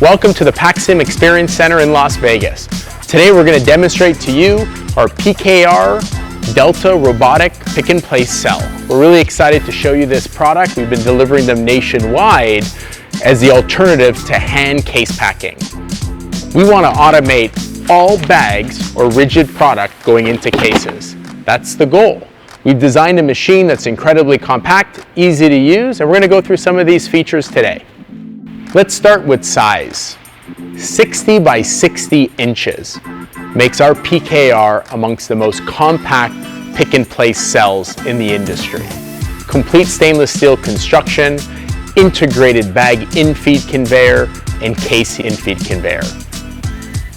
Welcome to the PACSIM Experience Center in Las Vegas. Today we're going to demonstrate to you our PKR Delta Robotic Pick and Place Cell. We're really excited to show you this product. We've been delivering them nationwide as the alternative to hand case packing. We want to automate all bags or rigid product going into cases. That's the goal. We've designed a machine that's incredibly compact, easy to use, and we're going to go through some of these features today. Let's start with size. 60 by 60 inches makes our PKR amongst the most compact pick and place cells in the industry. Complete stainless steel construction, integrated bag in-feed conveyor, and case in-feed conveyor.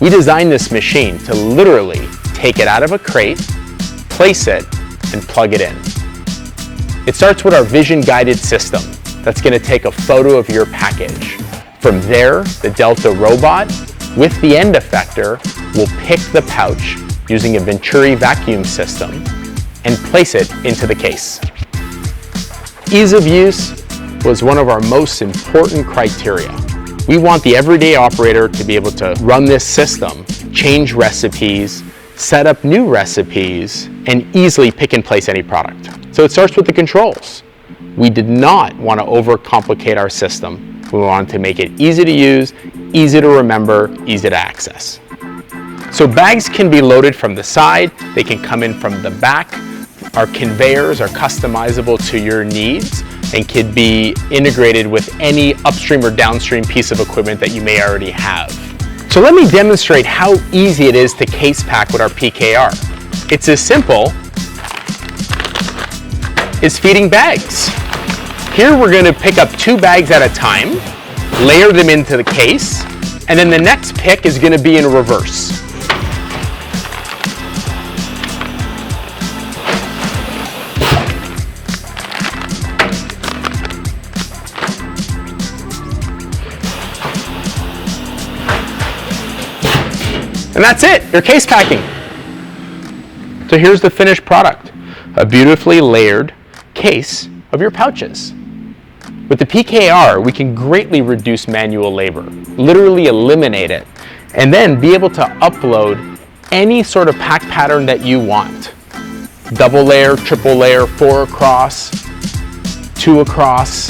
We designed this machine to literally take it out of a crate, place it, and plug it in. It starts with our vision-guided system that's going to take a photo of your package. From there, the Delta Robot with the end effector will pick the pouch using a Venturi vacuum system and place it into the case. Ease of use was one of our most important criteria. We want the everyday operator to be able to run this system, change recipes, set up new recipes, and easily pick and place any product. So it starts with the controls. We did not want to overcomplicate our system. We wanted to make it easy to use, easy to remember, easy to access. So bags can be loaded from the side, they can come in from the back. Our conveyors are customizable to your needs and can be integrated with any upstream or downstream piece of equipment that you may already have. So let me demonstrate how easy it is to case pack with our PKR. It's as simple as feeding bags. Here we're going to pick up 2 bags at a time, layer them into the case, and then the next pick is going to be in reverse. And that's it, you're case packing. So here's the finished product, a beautifully layered case of your pouches. With the PKR, we can greatly reduce manual labor, literally eliminate it, and then be able to upload any sort of pack pattern that you want. Double layer, triple layer, 4 across, 2 across.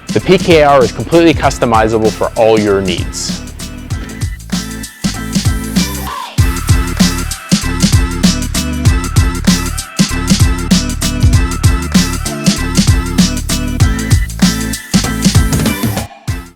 The PKR is completely customizable for all your needs.